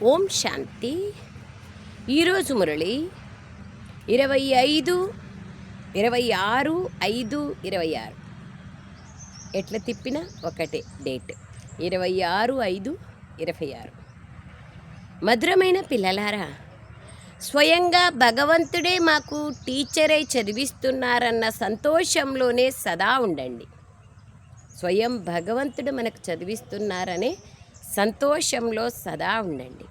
ఓం శాంతి. ఈరోజు మురళి 25/26/5/26. ఎట్లా తిప్పినా ఒకటే డేట్ 26/5/26. మధురమైన పిల్లలారా, స్వయంగా భగవంతుడే మాకు టీచరై చదివిస్తున్నారన్న సంతోషంలోనే సదా ఉండండి. స్వయం భగవంతుడు మనకు చదివిస్తున్నారనే సంతోషంలో సదా ఉండండి.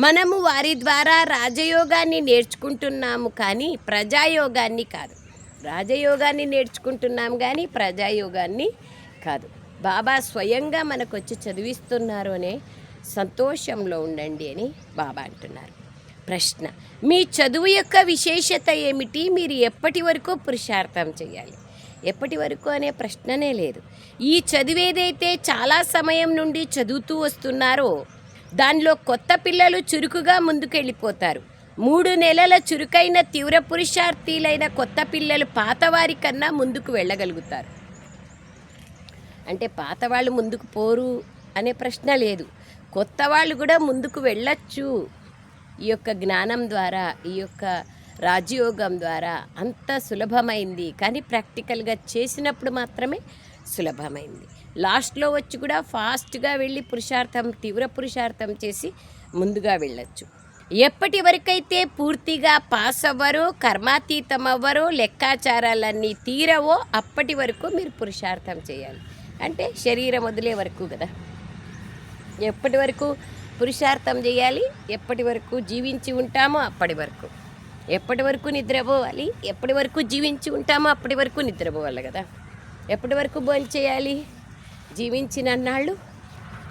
మనము వారి ద్వారా రాజయోగాన్ని నేర్చుకుంటున్నాము, కానీ ప్రజాయోగాన్ని కాదు. రాజయోగాన్ని నేర్చుకుంటున్నాము కానీ ప్రజాయోగాన్ని కాదు. బాబా స్వయంగా మనకు వచ్చి చదివిస్తున్నారు అనే సంతోషంలో ఉండండి అని బాబా అంటున్నారు. ప్రశ్న: మీ చదువు యొక్క విశేషత ఏమిటి? మీరు ఎప్పటి వరకు పురుషార్థం చేయాలి? ఎప్పటి వరకు అనే ప్రశ్ననే లేదు. ఈ చదివేదైతే చాలా సమయం నుండి చదువుతూ వస్తున్నారో దానిలో కొత్త పిల్లలు చురుకుగా ముందుకెళ్ళిపోతారు. 3 నెలల చురుకైన తీవ్ర పురుషార్థీలైన కొత్త పిల్లలు పాతవారి కన్నా ముందుకు వెళ్ళగలుగుతారు. అంటే పాతవాళ్ళు ముందుకు పోరు అనే ప్రశ్న లేదు. కొత్త వాళ్ళు కూడా ముందుకు వెళ్ళచ్చు. ఈ యొక్క జ్ఞానం ద్వారా, ఈ యొక్క రాజయోగం ద్వారా అంత సులభమైంది. కానీ ప్రాక్టికల్గా చేసినప్పుడు మాత్రమే సులభమైంది. లాస్ట్లో వచ్చి కూడా ఫాస్ట్గా వెళ్ళి పురుషార్థం, తీవ్ర పురుషార్థం చేసి ముందుగా వెళ్ళచ్చు. ఎప్పటి వరకైతే పూర్తిగా పాస్ అవ్వరో, కర్మాతీతం అవ్వరో, లెక్కాచారాలన్నీ తీరవో అప్పటి వరకు మీరు పురుషార్థం చేయాలి. అంటే శరీరం వదిలే వరకు కదా. ఎప్పటి వరకు పురుషార్థం చేయాలి? ఎప్పటి వరకు జీవించి ఉంటామో అప్పటి వరకు. ఎప్పటి వరకు నిద్రపోవాలి? ఎప్పటి వరకు జీవించి ఉంటామో అప్పటి వరకు నిద్రపోవాలి కదా. ఎప్పటి వరకు భోంచేయాలి? జీవించినన్నాళ్ళు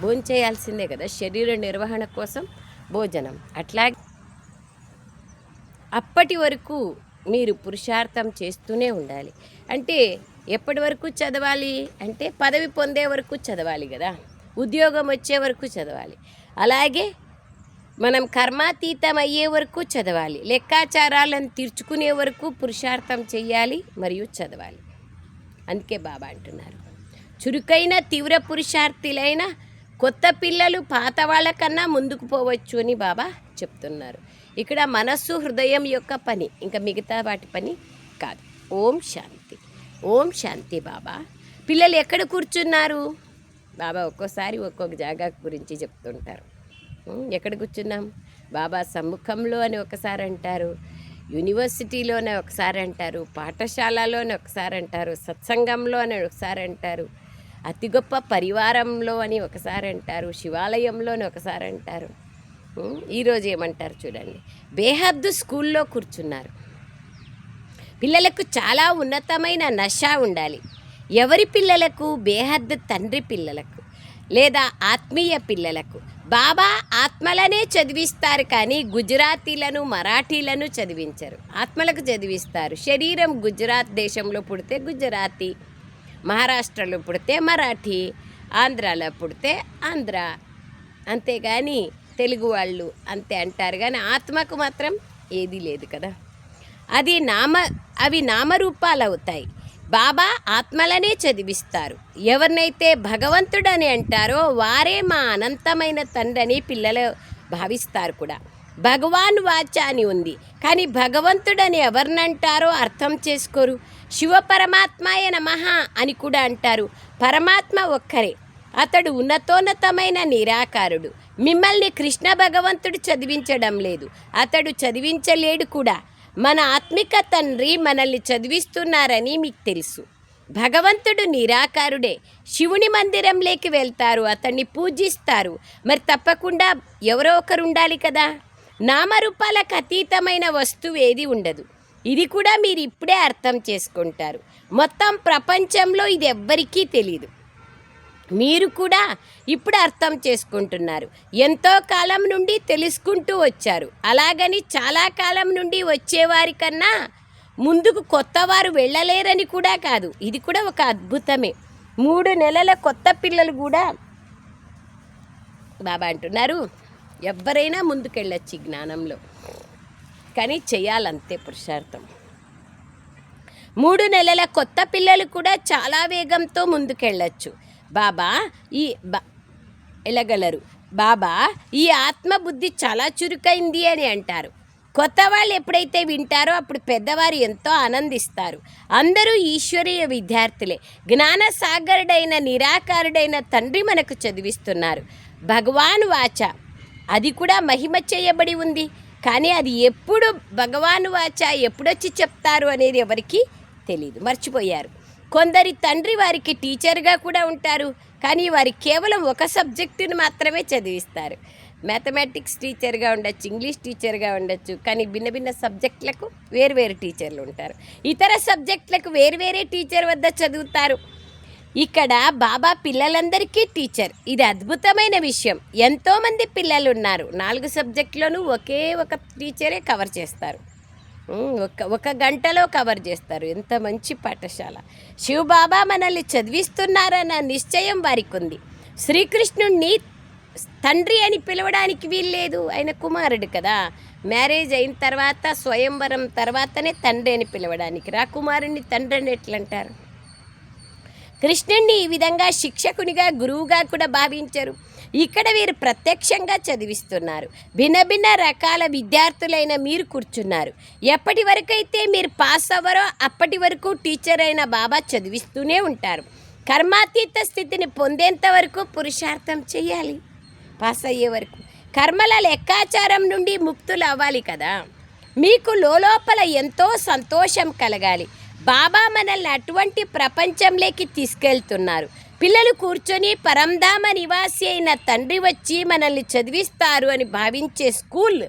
భోంచేయాల్సిందే కదా. శరీర నిర్వహణ కోసం భోజనం. అట్లాగే అప్పటి వరకు మీరు పురుషార్థం చేస్తూనే ఉండాలి. అంటే ఎప్పటి వరకు చదవాలి? అంటే పదవి పొందే వరకు చదవాలి కదా. ఉద్యోగం వచ్చే వరకు చదవాలి. అలాగే మనం కర్మాతీతం అయ్యే వరకు చదవాలి. లెక్కాచారాలను తీర్చుకునే వరకు పురుషార్థం చెయ్యాలి మరియు చదవాలి. అందుకే బాబా అంటున్నారు, చురుకైన తీవ్ర పురుషార్థులైన కొత్త పిల్లలు పాత వాళ్ళకన్నా ముందుకు పోవచ్చు అని బాబా చెప్తున్నారు. ఇక్కడ మనస్సు, హృదయం యొక్క పని, ఇంకా మిగతా వాటి పని కాదు. ఓం శాంతి. ఓం శాంతి. బాబా పిల్లలు ఎక్కడ కూర్చున్నారు? బాబా ఒక్కోసారి ఒక్కొక్క జాగా గురించి చెప్తుంటారు. ఎక్కడ కూర్చున్నాం? బాబా సమ్ముఖంలో అని ఒకసారి అంటారు, యూనివర్సిటీలోనే ఒకసారి అంటారు, పాఠశాలలోనే ఒకసారి అంటారు, సత్సంగంలో అని ఒకసారి అంటారు, అతి గొప్ప పరివారంలో అని ఒకసారి అంటారు, శివాలయంలోని ఒకసారి అంటారు. ఈరోజు ఏమంటారు చూడండి, బేహద్దు స్కూల్లో కూర్చున్నారు. పిల్లలకు చాలా ఉన్నతమైన నష ఉండాలి. ఎవరి పిల్లలకు? బేహద్దు తండ్రి పిల్లలకు లేదా ఆత్మీయ పిల్లలకు. బాబా ఆత్మలనే చదివిస్తారు, కానీ గుజరాతీలను, మరాఠీలను చదివించరు. ఆత్మలకు చదివిస్తారు. శరీరం గుజరాత్ దేశంలో పుడితే గుజరాతీ, మహారాష్ట్రలో పుడితే మరాఠీ, ఆంధ్రాలో పుడితే ఆంధ్ర, అంతేగాని తెలుగు వాళ్ళు అంతే అంటారు. కానీ ఆత్మకు మాత్రం ఏదీ లేదు కదా. అవి నామరూపాలు అవుతాయి. బాబా ఆత్మలనే చదివిస్తారు. ఎవరినైతే భగవంతుడని అంటారో వారే మా అనంతమైన తండ్రిని పిల్లలు భావిస్తారు కూడా. భగవాన్ వాచ అని ఉంది, కానీ భగవంతుడని ఎవరినంటారో అర్థం చేసుకోరు. శివ పరమాత్మాయ నమః అని కూడా అంటారు. పరమాత్మ ఒక్కరే, అతడు ఉన్నతోన్నతమైన నిరాకారుడు. మిమ్మల్ని కృష్ణ భగవంతుడు చదివించడం లేదు, అతడు చదివించలేడు కూడా. మన ఆత్మిక తండ్రి మనల్ని చదివిస్తున్నారని మీకు తెలుసు. భగవంతుడు నిరాకారుడే. శివుని మందిరంలోకి వెళ్తారు, అతన్ని పూజిస్తారు. మరి తప్పకుండా ఎవరో ఒకరు ఉండాలి కదా. నామరూపాలకు అతీతమైన వస్తువు ఏది ఉండదు. ఇది కూడా మీరు ఇప్పుడే అర్థం చేసుకుంటారు. మొత్తం ప్రపంచంలో ఇది ఎవ్వరికీ తెలియదు. మీరు కూడా ఇప్పుడు అర్థం చేసుకుంటున్నారు. ఎంతో కాలం నుండి తెలుసుకుంటూ వచ్చారు. అలాగని చాలా కాలం నుండి వచ్చేవారి కన్నా ముందుకు కొత్తవారు వెళ్ళలేరని కూడా కాదు. ఇది కూడా ఒక అద్భుతమే. 3 నెలల కొత్త పిల్లలు కూడా బాబా అంటున్నారు ఎవరైనా ముందుకెళ్ళొచ్చు ఈ జ్ఞానంలో, కానీ చేయాలంతే పురుషార్థం. 3 నెలల కొత్త పిల్లలు కూడా చాలా వేగంతో ముందుకెళ్ళచ్చు. బాబా వెళ్ళగలరు, బాబా ఈ ఆత్మబుద్ధి చాలా చురుకైంది అని అంటారు. కొత్త వాళ్ళు ఎప్పుడైతే వింటారో అప్పుడు పెద్దవారు ఎంతో ఆనందిస్తారు. అందరూ ఈశ్వరీయ విద్యార్థులే. జ్ఞాన సాగరుడైన నిరాకారుడైన తండ్రి మనకు చదివిస్తున్నారు. భగవాన్ వాచ అది కూడా మహిమ చేయబడి ఉంది. కానీ అది ఎప్పుడు భగవాన్ వాచ ఎప్పుడొచ్చి చెప్తారు అనేది ఎవరికి తెలియదు, మర్చిపోయారు. కొందరి తండ్రి వారికి టీచర్గా కూడా ఉంటారు, కానీ వారి కేవలం ఒక సబ్జెక్టుని మాత్రమే చదివిస్తారు. మ్యాథమెటిక్స్ టీచర్గా ఉండొచ్చు, ఇంగ్లీష్ టీచర్గా ఉండొచ్చు, కానీ భిన్న భిన్న సబ్జెక్టులకు వేరువేరు టీచర్లు ఉంటారు. ఇతర సబ్జెక్టులకు వేరువేరే టీచర్ వద్ద చదువుతారు. ఇక్కడ బాబా పిల్లలందరికీ టీచర్. ఇది అద్భుతమైన విషయం. ఎంతోమంది పిల్లలు ఉన్నారు. 4 సబ్జెక్టులోనూ ఒకే ఒక టీచరే కవర్ చేస్తారు. ఒక గంటలో కవర్ చేస్తారు. ఎంత మంచి పాఠశాల. శివబాబా మనల్ని చదివిస్తున్నారన్న నిశ్చయం వారికి ఉంది. శ్రీకృష్ణుణ్ణి తండ్రి అని పిలవడానికి వీల్లేదు, ఆయన కుమారుడు కదా. మ్యారేజ్ అయిన తర్వాత స్వయంవరం తర్వాతనే తండ్రి అని పిలవడానికి, కుమారుణ్ణి తండ్రి అని ఎట్లంటారు? కృష్ణుణ్ణి ఈ విధంగా శిక్షకునిగా గురువుగా కూడా భావించరు. ఇక్కడ వీరు ప్రత్యక్షంగా చదివిస్తున్నారు. భిన్న భిన్న రకాల విద్యార్థులైన మీరు కూర్చున్నారు. ఎప్పటి వరకైతే మీరు పాస్ అవ్వరో అప్పటి వరకు టీచర్ అయిన బాబా చదివిస్తూనే ఉంటారు. కర్మాతీత స్థితిని పొందేంత వరకు పురుషార్థం చేయాలి. పాస్ అయ్యే వరకు కర్మల లెక్కాచారం నుండి ముక్తులు అవ్వాలి కదా. మీకు లోపల ఎంతో సంతోషం కలగాలి. బాబా మనల్ని అటువంటి ప్రపంచంలోకి తీసుకెళ్తున్నారు. పిల్లలు కూర్చొని పరంధామ నివాసి అయిన తండ్రి వచ్చి మనల్ని చదివిస్తారు అని భావించే స్కూల్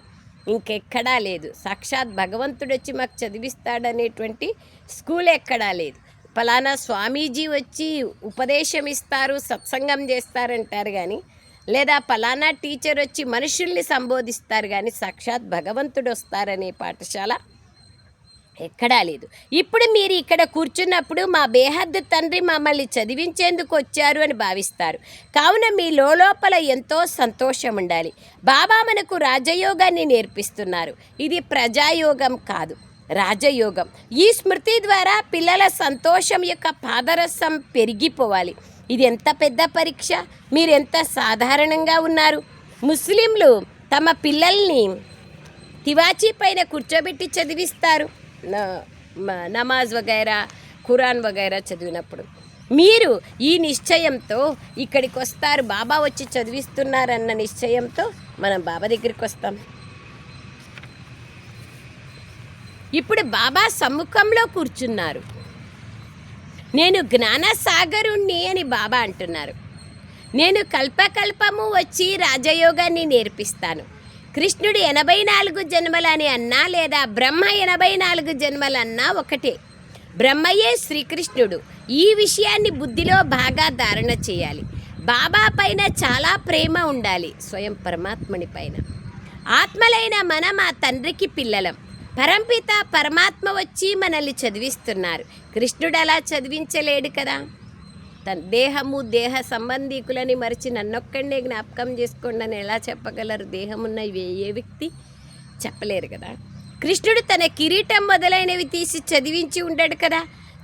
ఇంకెక్కడా లేదు. సాక్షాత్ భగవంతుడు వచ్చి మాకు చదివిస్తాడనేటువంటి స్కూల్ ఎక్కడా లేదు. ఫలానా స్వామీజీ వచ్చి ఉపదేశం ఇస్తారు, సత్సంగం చేస్తారంటారు కానీ, లేదా ఫలానా టీచర్ వచ్చి మనుషుల్ని సంబోధిస్తారు కానీ సాక్షాత్ భగవంతుడు వస్తారనే పాఠశాల ఎక్కడా లేదు. ఇప్పుడు మీరు ఇక్కడ కూర్చున్నప్పుడు మా బేహద్దు తండ్రి మమ్మల్ని చదివించేందుకు వచ్చారు అని భావిస్తారు. కావున మీ లోపల ఎంతో సంతోషం ఉండాలి. బాబా మనకు రాజయోగాన్ని నేర్పిస్తున్నారు. ఇది ప్రజాయోగం కాదు, రాజయోగం. ఈ స్మృతి ద్వారా పిల్లల సంతోషం యొక్క పాదరసం పెరిగిపోవాలి. ఇది ఎంత పెద్ద పరీక్ష. మీరు ఎంత సాధారణంగా ఉన్నారు. ముస్లింలు తమ పిల్లల్ని తివాచీ పైన కూర్చోబెట్టి చదివిస్తారు, నమాజ్ వగైరా ఖురాన్ వగైరా చదివినప్పుడు. మీరు ఈ నిశ్చయంతో ఇక్కడికి వస్తారు. బాబా వచ్చి చదివిస్తున్నారన్న నిశ్చయంతో మనం బాబా దగ్గరికి వస్తాం. ఇప్పుడు బాబా సమ్ముఖంలో కూర్చున్నారు. నేను జ్ఞానసాగరుణ్ణి అని బాబా అంటున్నారు. నేను కల్పకల్పము వచ్చి రాజయోగాన్ని నేర్పిస్తాను. కృష్ణుడు 84 జన్మలని అన్నా లేదా బ్రహ్మ 84 జన్మలన్నా ఒకటే. బ్రహ్మయే శ్రీకృష్ణుడు. ఈ విషయాన్ని బుద్ధిలో బాగా ధారణ చేయాలి. బాబా పైన చాలా ప్రేమ ఉండాలి, స్వయం పరమాత్మని పైన. ఆత్మలైన మనం ఆ తండ్రికి పిల్లలం. పరంపిత పరమాత్మ వచ్చి మనల్ని చదివిస్తున్నారు. కృష్ణుడు అలా చదివించలేడు కదా. తన దేహము దేహ సంబంధీకులని మరిచి నన్నొక్కడే జ్ఞాపకం చేసుకోండి అని ఎలా చెప్పగలరు? దేహమున్న ఏ వ్యక్తి చెప్పలేరు కదా. కృష్ణుడు తన కిరీటం మొదలైనవి తీసి చదివించి ఉంటాడు కదా.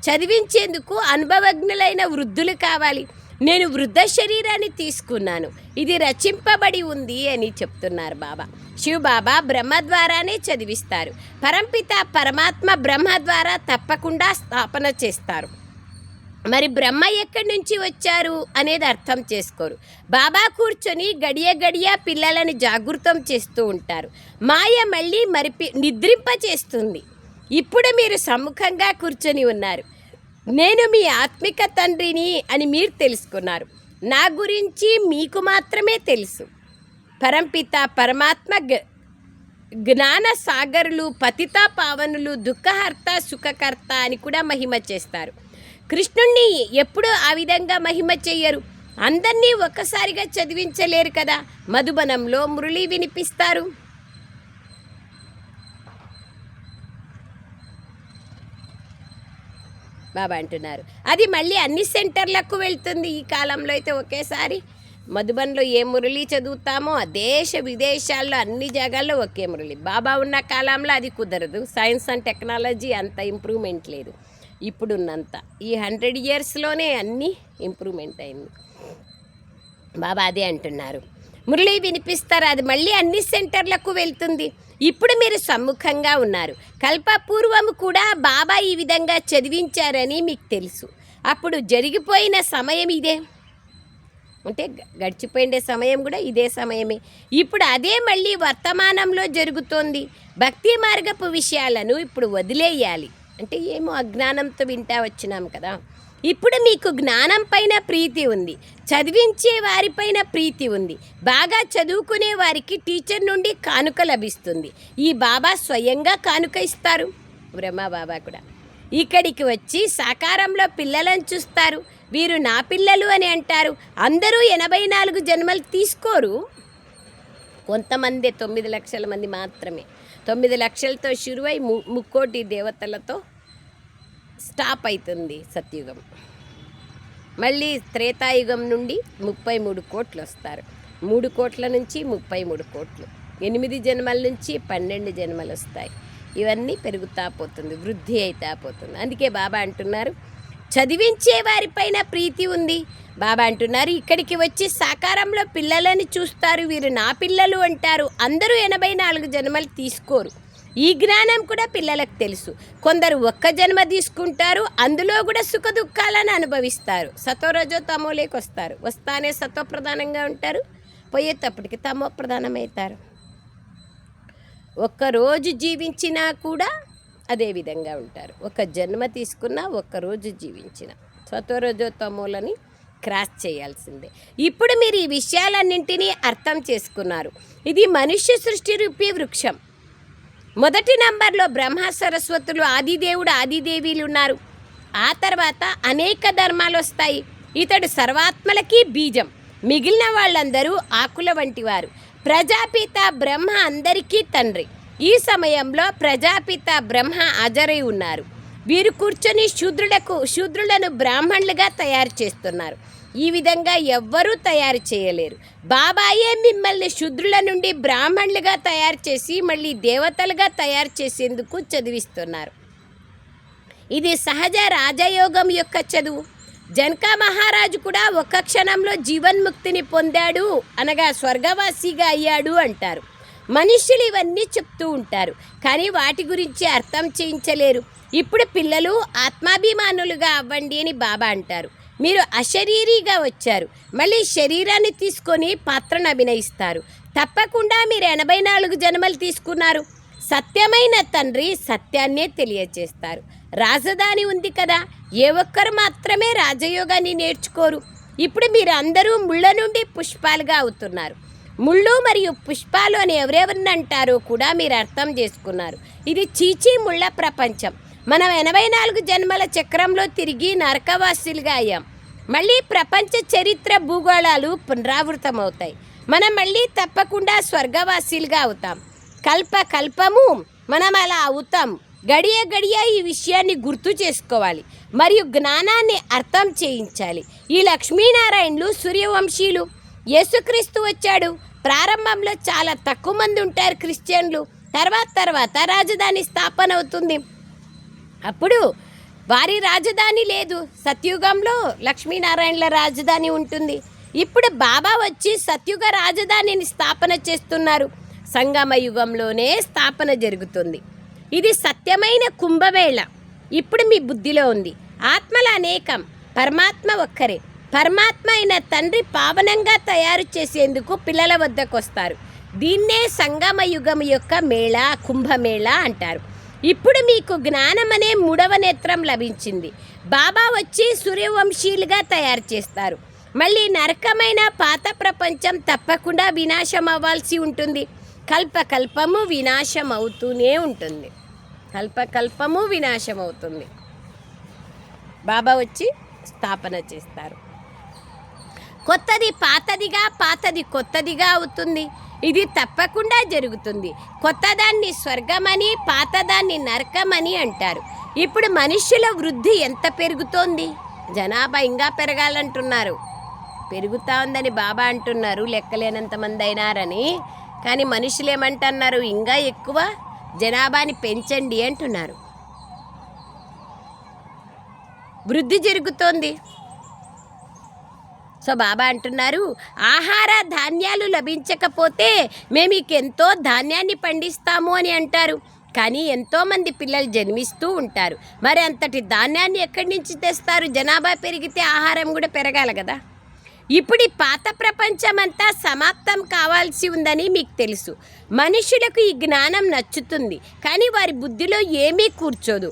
చదివించేందుకు అనుభవజ్ఞులైన వృద్ధులు కావాలి. నేను వృద్ధ శరీరాన్ని తీసుకున్నాను, ఇది రచింపబడి ఉంది అని చెప్తున్నారు బాబా. శివబాబా బ్రహ్మ ద్వారానే చదివిస్తారు. పరంపిత పరమాత్మ బ్రహ్మ ద్వారా తప్పకుండా స్థాపన చేస్తారు. మరి బ్రహ్మ ఎక్కడి నుంచి వచ్చారు అనేది అర్థం చేసుకోరు. బాబా కూర్చొని గడియ గడియ పిల్లలని జాగృతం చేస్తూ ఉంటారు. మాయ మళ్ళీ నిద్రింప చేస్తుంది. ఇప్పుడు మీరు సమ్ముఖంగా కూర్చొని ఉన్నారు. నేను మీ ఆత్మిక తండ్రిని అని మీరు తెలుసుకున్నారు. నా గురించి మీకు మాత్రమే తెలుసు. పరంపిత పరమాత్మ జ్ఞాన సాగరులు, పతిత పావనులు, దుఃఖహర్త సుఖకర్త అని కూడా మహిమ చేస్తారు. కృష్ణుణ్ణి ఎప్పుడూ ఆ విధంగా మహిమ చెయ్యరు. అందరినీ ఒక్కసారిగా చదివించలేరు కదా. మధుబనంలో మురళి వినిపిస్తారు. బాబా అంటున్నారు అది మళ్ళీ అన్ని సెంటర్లకు వెళ్తుంది. ఈ కాలంలో అయితే ఒకేసారి మధుబన్లో ఏ మురళి చదువుతామో దేశ విదేశాల్లో అన్ని జాగాల్లో ఒకే మురళి. బాబా ఉన్న కాలంలో అది కుదరదు. సైన్స్ అండ్ టెక్నాలజీ అంత ఇంప్రూవ్మెంట్ లేదు ఇప్పుడున్నంత. ఈ 100 yearsలోనే అన్నీ ఇంప్రూవ్మెంట్ అయింది. బాబా అదే అంటున్నారు. మురళి వినిపిస్తారు, అది మళ్ళీ అన్ని సెంటర్లకు వెళ్తుంది. ఇప్పుడు మీరు సమ్ముఖంగా ఉన్నారు. కల్పపూర్వము కూడా బాబా ఈ విధంగా చదివించారని మీకు తెలుసు. అప్పుడు జరిగిపోయిన సమయం ఇదే, అంటే గడిచిపోయిన సమయం కూడా ఇదే సమయమే. ఇప్పుడు అదే మళ్ళీ వర్తమానంలో జరుగుతోంది. భక్తి మార్గపు విషయాలను ఇప్పుడు వదిలేయాలి. అంటే ఏమో అజ్ఞానంతో వింటా వచ్చినాం కదా. ఇప్పుడు మీకు జ్ఞానం పైన ప్రీతి ఉంది, చదివించే వారిపైన ప్రీతి ఉంది. బాగా చదువుకునే వారికి టీచర్ నుండి కానుక లభిస్తుంది. ఈ బాబా స్వయంగా కానుక ఇస్తారు. బ్రహ్మ బాబా కూడా ఇక్కడికి వచ్చి సాకారంలో పిల్లలను చూస్తారు. వీరు నా పిల్లలు అని అంటారు. అందరూ 84 జన్మలు తీసుకోరు, కొంతమంది 9 లక్షల మంది మాత్రమే. 9 లక్షలతో షురువై 3 కోటి దేవతలతో స్టాప్ అవుతుంది సత్యుగం. మళ్ళీ త్రేతాయుగం నుండి 33 కోట్లు వస్తారు. 3 కోట్ల నుంచి 33 కోట్లు, 8 జన్మల నుంచి 12 జన్మలు వస్తాయి. ఇవన్నీ పెరుగుతా పోతుంది, వృద్ధి అవుతా పోతుంది. అందుకే బాబా అంటున్నారు చదివించే వారిపైన ప్రీతి ఉంది. బాబా అంటున్నారు ఇక్కడికి వచ్చి సాకారంలో పిల్లలని చూస్తారు, వీరు నా పిల్లలు అంటారు. అందరూ 84 జన్మలు తీసుకోరు. ఈ జ్ఞానం కూడా పిల్లలకు తెలుసు. కొందరు ఒక్క జన్మ తీసుకుంటారు, అందులో కూడా సుఖ దుఃఖాలను అనుభవిస్తారు. సతోరజో తమోలేకి వస్తారు, వస్తానే సతో ప్రధానంగా ఉంటారు, పోయేటప్పటికి తమో ప్రధానమవుతారు. ఒక్కరోజు జీవించినా కూడా అదే విధంగా ఉంటారు. ఒక జన్మ తీసుకున్నా ఒక్కరోజు జీవించిన సతోరజో తమోలని క్రాస్ చేయాల్సిందే. ఇప్పుడు మీరు ఈ విషయాలన్నింటినీ అర్థం చేసుకున్నారు. ఇది మనుష్య సృష్టి రూపీ వృక్షం. మొదటి నంబర్లో బ్రహ్మ సరస్వతులు, ఆదిదేవుడు, ఆదిదేవీలు ఉన్నారు. ఆ తర్వాత అనేక ధర్మాలు వస్తాయి. ఇతడు సర్వాత్మలకి బీజం, మిగిలిన వాళ్ళందరూ ఆకుల వంటి వారు. ప్రజాపిత బ్రహ్మ అందరికీ తండ్రి. ఈ సమయంలో ప్రజాపిత బ్రహ్మ హాజరై ఉన్నారు. వీరు కూర్చొని శూద్రులను బ్రాహ్మణులుగా తయారు చేస్తున్నారు. ఈ విధంగా ఎవ్వరూ తయారు చేయలేరు. బాబాయే మిమ్మల్ని శూద్రుల నుండి బ్రాహ్మణులుగా తయారు చేసి మళ్ళీ దేవతలుగా తయారు చేసేందుకు చదివిస్తున్నారు. ఇది సహజ రాజయోగం యొక్క చదువు. జనకా మహారాజు కూడా ఒక్క క్షణంలో జీవన్ముక్తిని పొందాడు, అనగా స్వర్గవాసిగా అయ్యాడు అంటారు. మనుష్యులు ఇవన్నీ చెప్తూ ఉంటారు, కానీ వాటి గురించి అర్థం చేయించలేరు. ఇప్పుడు పిల్లలు ఆత్మాభిమానులుగా అవ్వండి అని బాబా అంటారు. మీరు అశరీరిగా వచ్చారు, మళ్ళీ శరీరాన్ని తీసుకొని పాత్రను అభినయిస్తారు. తప్పకుండా మీరు 84 జన్మలు తీసుకున్నారు. సత్యమైన తండ్రి సత్యాన్నే తెలియచేస్తారు. రాజధాని ఉంది కదా, ఏ ఒక్కరు మాత్రమే రాజయోగాన్ని నేర్చుకోరు. ఇప్పుడు మీరు అందరూ ముళ్ళ నుండి పుష్పాలుగా అవుతున్నారు. ముళ్ళు మరియు పుష్పాలు అని ఎవరెవరిని అంటారో కూడా మీరు అర్థం చేసుకున్నారు. ఇది చీచీ ముళ్ళ ప్రపంచం. మనం 84 జన్మల చక్రంలో తిరిగి నరకవాసులుగా అయ్యాం. మళ్ళీ ప్రపంచ చరిత్ర భూగోళాలు పునరావృతమవుతాయి. మనం మళ్ళీ తప్పకుండా స్వర్గవాసీలుగా అవుతాం. కల్పము మనం అలా అవుతాం. గడియ గడియ ఈ విషయాన్ని గుర్తు చేసుకోవాలి మరియు జ్ఞానాన్ని అర్థం చేయించాలి. ఈ లక్ష్మీనారాయణులు సూర్యవంశీయులు. యేసుక్రీస్తు వచ్చాడు. ప్రారంభంలో చాలా తక్కువ మంది ఉంటారు క్రిస్టియన్లు. తర్వాత రాజధాని స్థాపన అవుతుంది. అప్పుడు వారి రాజధాని లేదు. సత్యుగంలో లక్ష్మీనారాయణల రాజధాని ఉంటుంది. ఇప్పుడు బాబా వచ్చి సత్యుగ రాజధానిని స్థాపన చేస్తున్నారు. సంగమ యుగంలోనే స్థాపన జరుగుతుంది. ఇది సత్యమైన కుంభమేళ. ఇప్పుడు మీ బుద్ధిలో ఉంది. ఆత్మల అనేకం, పరమాత్మ ఒక్కరే. పరమాత్మ అయిన తండ్రి పావనంగా తయారు చేసేందుకు పిల్లల వద్దకు వస్తారు. దీన్నే సంగమ యుగం యొక్క మేళ, కుంభమేళ అంటారు. ఇప్పుడు మీకు జ్ఞానం అనే 3వ నేత్రం లభించింది. బాబా వచ్చి సూర్యవంశీయులుగా తయారు చేస్తారు. మళ్ళీ నరకమైన పాత ప్రపంచం తప్పకుండా వినాశం అవ్వాల్సి ఉంటుంది. కల్పకల్పము వినాశం అవుతూనే ఉంటుంది. కల్పకల్పము వినాశం అవుతుంది. బాబా వచ్చి స్థాపన చేస్తారు. కొత్తది పాతదిగా, పాతది కొత్తదిగా అవుతుంది. ఇది తప్పకుండా జరుగుతుంది. కొత్తదాన్ని స్వర్గమని, పాతదాన్ని నరకమని అంటారు. ఇప్పుడు మనుష్యుల వృద్ధి ఎంత పెరుగుతోంది? జనాభా ఇంకా పెరగాలంటున్నారు. పెరుగుతా ఉందని బాబా అంటున్నారు, లెక్కలేనంత మంది అయినారని. కానీ మనుషులు ఏమంటున్నారు? ఇంకా ఎక్కువ జనాభాని పెంచండి అంటున్నారు. వృద్ధి జరుగుతోంది. సో బాబా అంటున్నారు, ఆహార ధాన్యాలు లభించకపోతే మేము ఎంతో ధాన్యాన్ని పండిస్తాము అని అంటారు. కానీ ఎంతోమంది పిల్లలు జన్మిస్తూ ఉంటారు. మరి అంతటి ధాన్యాన్ని ఎక్కడి నుంచి తెస్తారు? జనాభా పెరిగితే ఆహారం కూడా పెరగాలి కదా. ఇప్పుడు ఈ పాత ప్రపంచమంతా సమాప్తం కావాల్సి ఉందని మీకు తెలుసు. మనుషులకు ఈ జ్ఞానం నచ్చుతుంది, కానీ వారి బుద్ధిలో ఏమీ కూర్చోదు.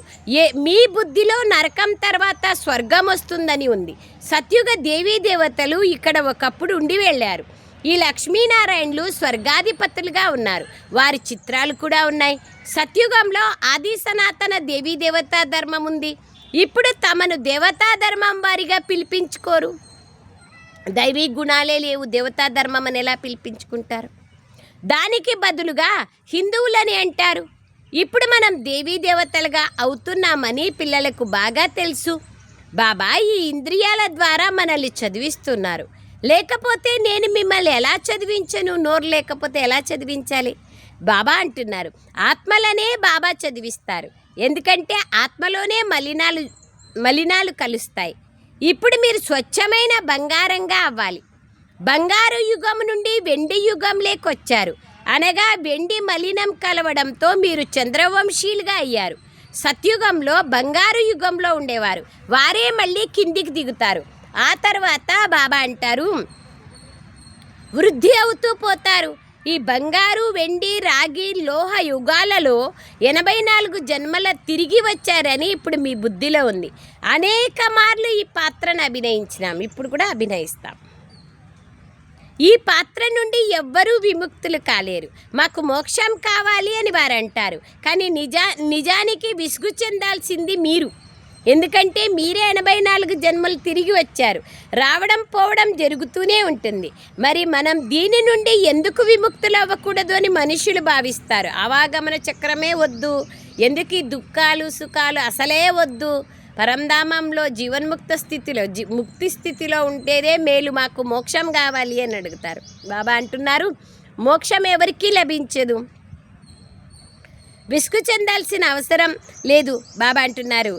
మీ బుద్ధిలో నరకం తర్వాత స్వర్గం వస్తుందని ఉంది. సత్యుగ దేవీ దేవతలు ఇక్కడ ఒకప్పుడు ఉండి వెళ్ళారు. ఈ లక్ష్మీనారాయణులు స్వర్గాధిపతులుగా ఉన్నారు. వారి చిత్రాలు కూడా ఉన్నాయి. సత్యుగంలో ఆది సనాతన దేవీ దేవతా ధర్మం ఉంది. ఇప్పుడు తమను దేవతా ధర్మం వారిగా పిలిపించుకోరు. దైవీ గుణాలే లేవు, దేవతా ధర్మం అని ఎలా పిలిపించుకుంటారు? దానికి బదులుగా హిందువులని అంటారు. ఇప్పుడు మనం దేవీ దేవతలుగా అవుతున్నామని పిల్లలకు బాగా తెలుసు. బాబా ఈ ఇంద్రియాల ద్వారా మనల్ని చదివిస్తున్నారు. లేకపోతే నేను మిమ్మల్ని ఎలా చదివించను? నోరు లేకపోతే ఎలా చదివించాలి? బాబా అంటున్నారు, ఆత్మలనే బాబా చదివిస్తారు. ఎందుకంటే ఆత్మలోనే మలినాలు కలుస్తాయి. ఇప్పుడు మీరు స్వచ్ఛమైన బంగారంగా అవ్వాలి. బంగారు యుగం నుండి వెండి యుగంలోకి వచ్చారు. అనగా వెండి మలినం కలవడంతో మీరు చంద్రవంశీలుగా అయ్యారు. సత్యుగంలో బంగారు యుగంలో ఉండేవారు, వారే మళ్ళీ కిందికి దిగుతారు. ఆ తర్వాత బాబా అంటారు, వృద్ధి అవుతూ పోతారు. ఈ బంగారు, వెండి, రాగి, లోహ యుగాలలో 84 జన్మల తిరిగి వచ్చారని ఇప్పుడు మీ బుద్ధిలో ఉంది. అనేక మార్లు ఈ పాత్రను అభినయించినాం, ఇప్పుడు కూడా అభినయిస్తాం. ఈ పాత్ర నుండి ఎవ్వరూ విముక్తులు కాలేరు. మాకు మోక్షం కావాలి అని వారు అంటారు. కానీ నిజానికి విసుగు చెందాల్సింది మీరు. ఎందుకంటే మీరే 84 జన్మలు తిరిగి వచ్చారు. రావడం పోవడం జరుగుతూనే ఉంటుంది. మరి మనం దీని నుండి ఎందుకు విముక్తులు అవ్వకూడదు అని మనుషులు భావిస్తారు. అవాగమన చక్రమే వద్దు, ఎందుకు ఈ దుఃఖాలు సుఖాలు అసలే వద్దు, పరంధామంలో జీవన్ముక్త స్థితిలో ముక్తి స్థితిలో ఉంటేనే మేలు, మాకు మోక్షం కావాలి అని అడుగుతారు. బాబా అంటున్నారు, మోక్షం ఎవరికీ లభించదు, విసుగు చెందాల్సిన అవసరం లేదు. బాబా అంటున్నారు,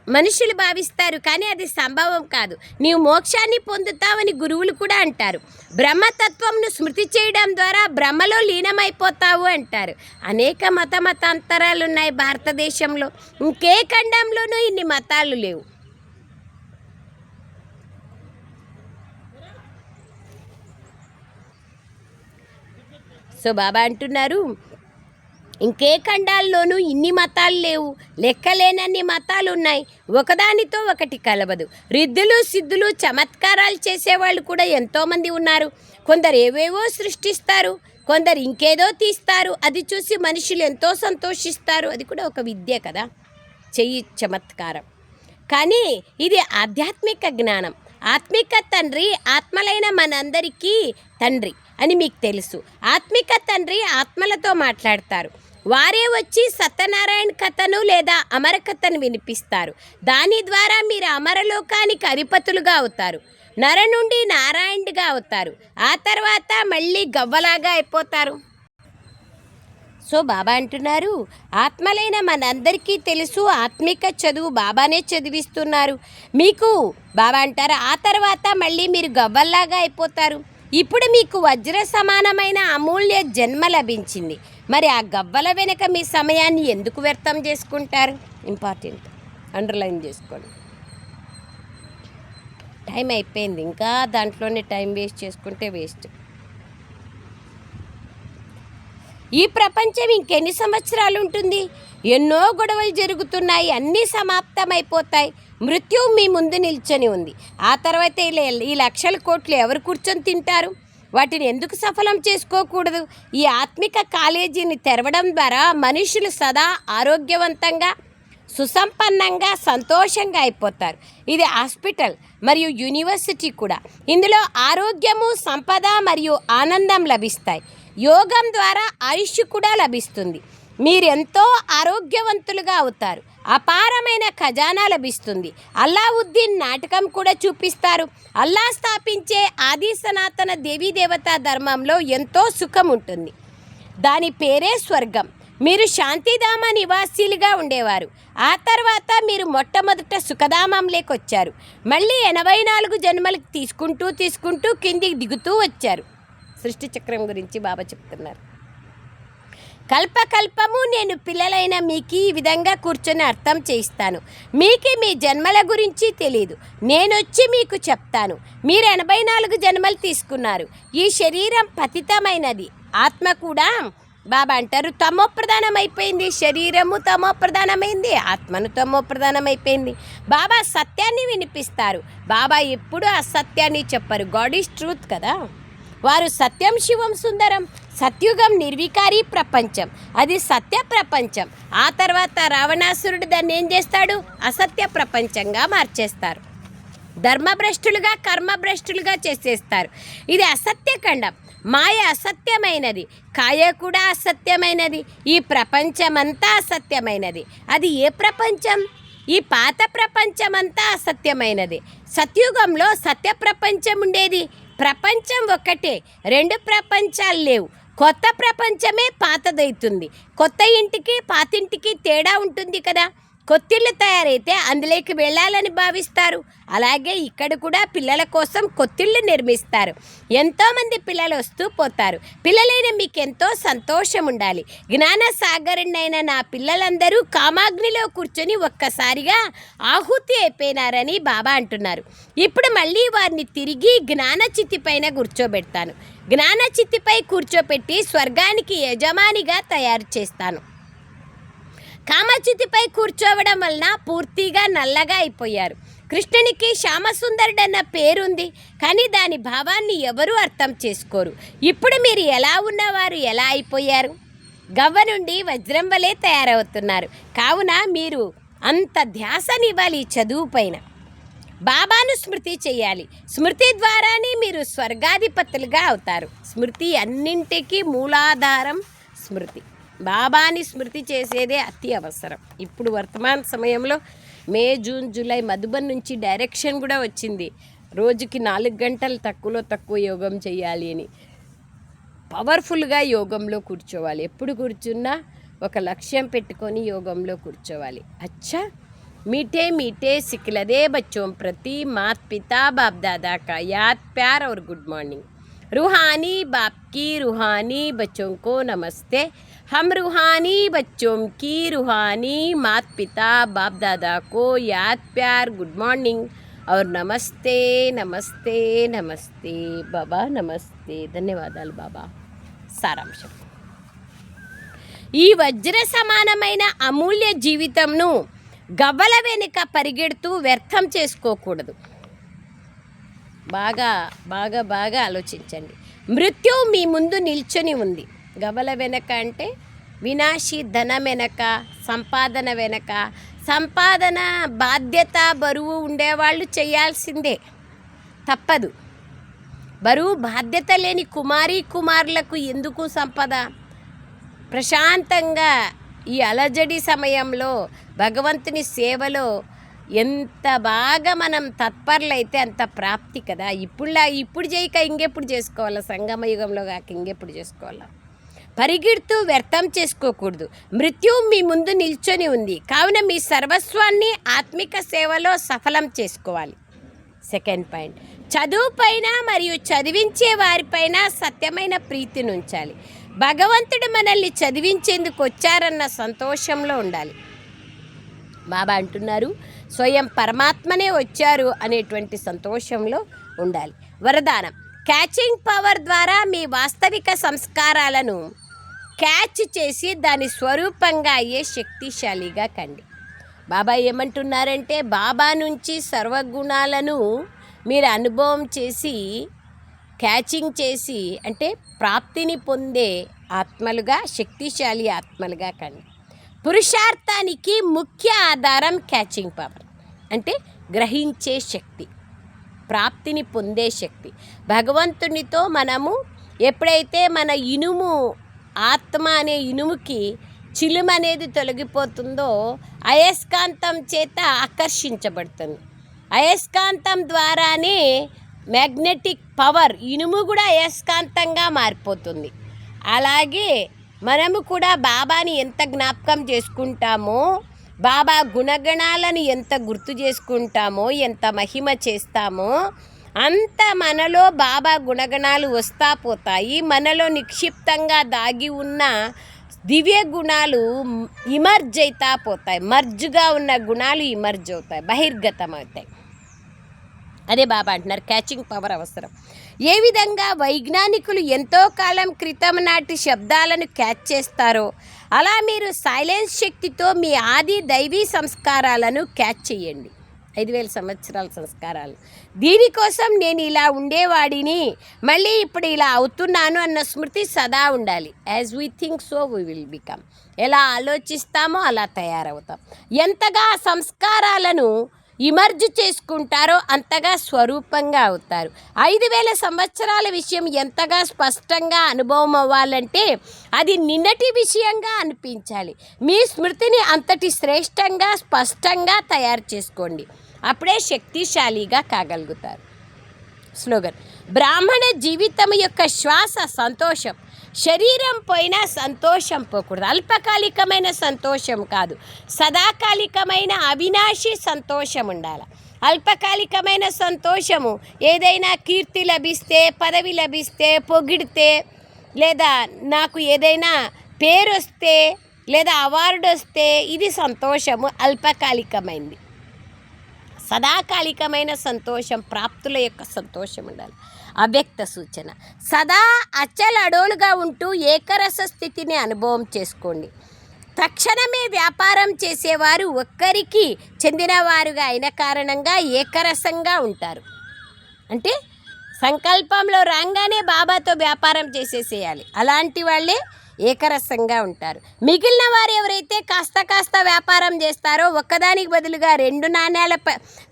మనుషులు భావిస్తారు కానీ అది సంభవం కాదు. నీవు మోక్షాన్ని పొందుతావని గురువులు కూడా అంటారు. బ్రహ్మతత్వంను స్మృతి చేయడం ద్వారా బ్రహ్మలో లీనమైపోతావు అంటారు. అనేక మతాంతరాలు ఉన్నాయి భారతదేశంలో. ఇంకే ఖండంలోనూ ఇన్ని మతాలు లేవు. సో బాబా అంటున్నారు, ఇంకే ఖండాల్లోనూ ఇన్ని మతాలు లేవు, లెక్కలేనన్ని మతాలు ఉన్నాయి. ఒకదానితో ఒకటి కలవదు. రిద్ధులు సిద్ధులు చమత్కారాలు చేసేవాళ్ళు కూడా ఎంతోమంది ఉన్నారు. కొందరు ఏవేవో సృష్టిస్తారు, కొందరు ఇంకేదో తీస్తారు. అది చూసి మనుషులు ఎంతో సంతోషిస్తారు. అది కూడా ఒక విద్య కదా, చెయ్యి చమత్కారం. కానీ ఇది ఆధ్యాత్మిక జ్ఞానం. ఆత్మిక తండ్రి ఆత్మలైన మనందరికీ తండ్రి అని మీకు తెలుసు. ఆత్మిక తండ్రి ఆత్మలతో మాట్లాడతారు. వారే వచ్చి సత్యనారాయణ కథను లేదా అమర కథను వినిపిస్తారు. దాని ద్వారా మీరు అమరలోకానికి అధిపతులుగా అవుతారు. నర నుండి నారాయణుడిగా అవుతారు. ఆ తర్వాత మళ్ళీ గవ్వలాగా అయిపోతారు. సో బాబా అంటున్నారు, ఆత్మలైన మనందరికీ తెలుసు, ఆత్మిక చదువు బాబానే చదివిస్తున్నారు మీకు. బాబా అంటారు, ఆ తర్వాత మళ్ళీ మీరు గవ్వల్లాగా అయిపోతారు. ఇప్పుడు మీకు వజ్ర సమానమైన అమూల్య జన్మ లభించింది. మరి ఆ గవ్వల వెనుక మీ సమయాన్ని ఎందుకు వ్యర్థం చేసుకుంటారు? ఇంపార్టెంట్, అండర్లైన్ చేసుకోండి. టైం అయిపోయింది, ఇంకా దాంట్లోనే టైం వేస్ట్ చేసుకుంటే వేస్ట్. ఈ ప్రపంచం ఇంకెన్ని సంవత్సరాలు ఉంటుంది? ఎన్నో గొడవలు జరుగుతున్నాయి, అన్నీ సమాప్తమైపోతాయి. మృత్యువు మీ ముందు నిల్చొని ఉంది. ఆ తర్వాత ఈ లక్షల కోట్లు ఎవరు కూర్చొని తింటారు? వాటిని ఎందుకు సఫలం చేసుకోకూడదు? ఈ ఆత్మిక కాలేజీని తెరవడం ద్వారా మనుషులు సదా ఆరోగ్యవంతంగా, సుసంపన్నంగా, సంతోషంగా అయిపోతారు. ఇది హాస్పిటల్ మరియు యూనివర్సిటీ కూడా. ఇందులో ఆరోగ్యము, సంపద మరియు ఆనందం లభిస్తాయి. యోగం ద్వారా ఆయుష్ కూడా లభిస్తుంది. మీరెంతో ఆరోగ్యవంతులుగా అవుతారు. అపారమైన ఖజానా లభిస్తుంది. అల్లావుద్దీన్ నాటకం కూడా చూపిస్తారు. అల్లా స్థాపించే ఆది సనాతన దేవీ దేవతా ధర్మంలో ఎంతో సుఖం ఉంటుంది. దాని పేరే స్వర్గం. మీరు శాంతిధామ నివాసీలుగా ఉండేవారు. ఆ తర్వాత మీరు మొట్టమొదట సుఖధామంలోకి వచ్చారు. మళ్ళీ 84 జన్మలకు తీసుకుంటూ కిందికి దిగుతూ వచ్చారు. సృష్టి చక్రం గురించి బాబా చెప్తున్నారు. కల్పకల్పము నేను పిల్లలైన మీకు ఈ విధంగా కూర్చొని అర్థం చేయిస్తాను. మీకు మీ జన్మల గురించి తెలియదు, నేనొచ్చి మీకు చెప్తాను. మీరు 84 జన్మలు తీసుకున్నారు. ఈ శరీరం పతితమైనది, ఆత్మ కూడా బాబా అంటారు తమో ప్రధానమైపోయింది. శరీరము తమో ప్రధానమైంది, ఆత్మను తమో ప్రధానమైపోయింది. బాబా సత్యాన్ని వినిపిస్తారు. బాబా ఎప్పుడూ అసత్యాన్ని చెప్పరు. గాడ్ ఈజ్ ట్రూత్ కదా. వారు సత్యం శివం సుందరం. సత్యుగం నిర్వికారి ప్రపంచం, అది సత్య ప్రపంచం. ఆ తర్వాత రావణాసురుడు దాన్ని ఏం చేస్తాడు? అసత్య ప్రపంచంగా మార్చేస్తారు. ధర్మభ్రష్టులుగా కర్మభ్రష్టులుగా చేసేస్తారు. ఇది అసత్యఖండం. మాయ అసత్యమైనది, కాయ కూడా అసత్యమైనది, ఈ ప్రపంచమంతా అసత్యమైనది. అది ఏ ప్రపంచం? ఈ పాత ప్రపంచమంతా అసత్యమైనది. సత్యుగంలో సత్య ప్రపంచం ఉండేది. ప్రపంచం ఒక్కటే, 2 ప్రపంచాలు లేవు. కొత్త ప్రపంచమే పాతదవుతుంది. కొత్త ఇంటికి పాతింటికి తేడా ఉంటుంది కదా. కొత్తిళ్ళు తయారైతే అందులోకి వెళ్ళాలని భావిస్తారు. అలాగే ఇక్కడ కూడా పిల్లల కోసం కొత్తిళ్ళు నిర్మిస్తారు. ఎంతోమంది పిల్లలు వస్తూ పోతారు. పిల్లలైన మీకు ఎంతో సంతోషం ఉండాలి. జ్ఞాన సాగరునైన నా పిల్లలందరూ కామాగ్నిలో కూర్చొని ఒక్కసారిగా ఆహుతి అయిపోయినారని బాబా అంటున్నారు. ఇప్పుడు మళ్ళీ వారిని తిరిగి జ్ఞానచిత్తి పైన కూర్చోబెడతాను. జ్ఞానచిత్తిపై కూర్చోపెట్టి స్వర్గానికి యజమానిగా తయారు చేస్తాను. కామచితిపై కూర్చోవడం వలన పూర్తిగా నల్లగా అయిపోయారు. కృష్ణునికి శ్యామసుందరుడన్న పేరుంది, కానీ దాని భావాన్ని ఎవరూ అర్థం చేసుకోరు. ఇప్పుడు మీరు ఎలా ఉన్నవారు ఎలా అయిపోయారు? గవ్వ నుండి వజ్రం వలె తయారవుతున్నారు. కావున మీరు అంత ధ్యాసనివ్వాలి చదువు పైన. బాబాను స్మృతి చేయాలి. స్మృతి ద్వారానే మీరు స్వర్గాధిపతులుగా అవుతారు. స్మృతి అన్నింటికీ మూలాధారం స్మృతి. బాబాని స్మృతి చేసేదే అతి అవసరం. ఇప్పుడు వర్తమాన సమయంలో మే, జూన్, జూలై మధుబన్ నుంచి డైరెక్షన్ కూడా వచ్చింది. రోజుకి 4 గంటలు తక్కువ యోగం చేయాలి అని. పవర్ఫుల్గా యోగంలో కూర్చోవాలి. ఎప్పుడు కూర్చున్నా ఒక లక్ష్యం పెట్టుకొని యోగంలో కూర్చోవాలి. అచ్చా मीठे मीठे सिखलदे बच्चों प्रति मात पिता बाप दादा का याद प्यार और गुड मॉर्निंग। रूहानी बाप की रूहानी बच्चों को नमस्ते। हम रूहानी बच्चों की रूहानी मात पिता बाप दादा को याद प्यार गुड मॉर्निंग और नमस्ते नमस्ते नमस्ते बाबा नमस्ते। ధన్యవాదాలు బాబా. సారాంశం, ఈ వజ్ర సమానమైన అమూల్య జీవితంను గవ్వల వెనుక పరిగెడుతూ వ్యర్థం చేసుకోకూడదు. బాగా బాగా బాగా ఆలోచించండి. మృత్యు మీ ముందు నిల్చొని ఉంది. గవ్వల వెనక అంటే వినాశి, ధనం వెనక, సంపాదన వెనక. సంపాదన బాధ్యత బరువు ఉండేవాళ్ళు చేయాల్సిందే, తప్పదు. బరువు బాధ్యత లేని కుమారులకు ఎందుకు సంపద? ప్రశాంతంగా ఈ అలజడి సమయంలో భగవంతుని సేవలో ఎంత బాగా మనం తత్పరులైతే అంత ప్రాప్తి కదా. ఇప్పుడు చేయక ఇంకెప్పుడు చేసుకోవాలా? సంగమ యుగంలో కాక ఇంకెప్పుడు చేసుకోవాలా? పరిగెడుతూ వ్యర్థం చేసుకోకూడదు. మృత్యు మీ ముందు నిల్చొని ఉంది. కావున మీ సర్వస్వాన్ని ఆత్మిక సేవలో సఫలం చేసుకోవాలి. సెకండ్ పాయింట్, చదువు పైన మరియు చదివించే వారిపైన సత్యమైన ప్రీతిని ఉంచాలి. భగవంతుడు మనల్ని చదివించేందుకు వచ్చారన్న సంతోషంలో ఉండాలి. బాబా అంటున్నారు స్వయం పరమాత్మనే వచ్చారు అనేటువంటి సంతోషంలో ఉండాలి. వరదానం, క్యాచింగ్ పవర్ ద్వారా మీ వాస్తవిక సంస్కారాలను క్యాచ్ చేసి దాని స్వరూపంగా అయ్యే శక్తిశాలిగా కండి. బాబా ఏమంటున్నారంటే బాబా నుంచి సర్వగుణాలను మీరు అనుభవం చేసి క్యాచింగ్ చేసి అంటే ప్రాప్తిని పొందే ఆత్మలుగా, శక్తిశాలి ఆత్మలుగా కండి. పురుషార్థానికి ముఖ్య ఆధారం క్యాచింగ్ పవర్ అంటే గ్రహించే శక్తి, ప్రాప్తిని పొందే శక్తి. భగవంతునితో మనము ఎప్పుడైతే మన ఇనుము, ఆత్మ అనే ఇనుముకి చిలుము అనేది తొలగిపోతుందో అయస్కాంతం చేత ఆకర్షించబడుతుంది. అయస్కాంతం ద్వారానే మ్యాగ్నెటిక్ పవర్, ఇనుము కూడా అయస్కాంతంగా మారిపోతుంది. అలాగే మనము కూడా బాబాని ఎంత జ్ఞాపకం చేసుకుంటామో, బాబా గుణగణాలను ఎంత గుర్తు చేసుకుంటామో, ఎంత మహిమ చేస్తామో అంత మనలో బాబా గుణగణాలు వస్తా పోతాయి. మనలో నిక్షిప్తంగా దాగి ఉన్న దివ్య గుణాలు ఇమర్జ్ అవుతా పోతాయి. మర్జ్గా ఉన్న గుణాలు ఇమర్జ్ అవుతాయి, బహిర్గతం అవుతాయి. అదే బాబా అంటున్నారు క్యాచింగ్ పవర్ అవసరం. ఏ విధంగా వైజ్ఞానికులు ఎంతో కాలం క్రితం నాటి శబ్దాలను క్యాచ్ చేస్తారో అలా మీరు సైలెన్స్ శక్తితో మీ ఆది దైవీ సంస్కారాలను క్యాచ్ చేయండి. 5000 సంవత్సరాల సంస్కారాలు. దీనికోసం నేను ఇలా ఉండేవాడిని, మళ్ళీ ఇప్పుడు ఇలా అవుతున్నాను అన్న స్మృతి సదా ఉండాలి. As we think so we will become. ఎలా ఆలోచిస్తామో అలా తయారవుతాం. ఎంతగా సంస్కారాలను ఇమర్జ్ చేసుకుంటారో అంతగా స్వరూపంగా అవుతారు. 5000 సంవత్సరాల విషయం ఎంతగా స్పష్టంగా అనుభవం అవ్వాలంటే అది నిన్నటి విషయంగా అనిపించాలి. మీ స్మృతిని అంతటి శ్రేష్టంగా స్పష్టంగా తయారు చేసుకోండి. అప్పుడే శక్తిశాలిగా కాగలుగుతారు. స్లోగన్: బ్రాహ్మణ జీవితం యొక్క శ్వాస సంతోషం. శరీరం పోయినా సంతోషం పోకూడదు. అల్పకాలికమైన సంతోషం కాదు, సదాకాలికమైన అవినాశి సంతోషం ఉండాలి. అల్పకాలికమైన సంతోషము ఏదైనా కీర్తి లభిస్తే, పదవి లభిస్తే, పొగిడితే, లేదా నాకు ఏదైనా పేరు వస్తే, లేదా అవార్డు వస్తే ఇది సంతోషము అల్పకాలికమైంది. సదాకాలికమైన సంతోషం ప్రాప్తుల యొక్క సంతోషం ఉండాలి. అవ్యక్త సూచన: సదా అచల అడోలుగా ఉంటూ ఏకరస స్థితిని అనుభవం చేసుకోండి. తక్షణమే వ్యాపారం చేసేవారు ఒక్కరికి చెందినవారుగా అయిన కారణంగా ఏకరసంగా ఉంటారు. అంటే సంకల్పంలో రాగానే బాబాతో వ్యాపారం చేసేసేయాలి. అలాంటి వాళ్ళే ఏకరసంగా ఉంటారు. మిగిలిన వారు ఎవరైతే కాస్త వ్యాపారం చేస్తారో ఒక్కదానికి బదులుగా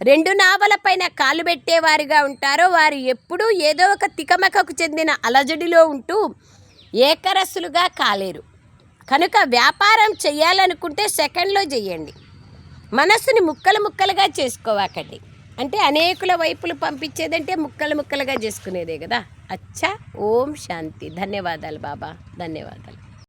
రెండు నావల పైన కాలు పెట్టేవారుగా ఉంటారో వారు ఎప్పుడూ ఏదో ఒక తికమకకు చెందిన అలజడిలో ఉంటూ ఏకరసులుగా కాలేరు. కనుక వ్యాపారం చేయాలనుకుంటే సెకండ్లో చేయండి. మనస్సుని ముక్కలుగా చేసుకోవాకండి. అంటే అనేకుల వైపులు పంపించేదంటే ముక్కలుగా చేసుకునేదే కదా. అచ్చా. ఓం శాంతి. ధన్యవాదాలు బాబా, ధన్యవాదాలు.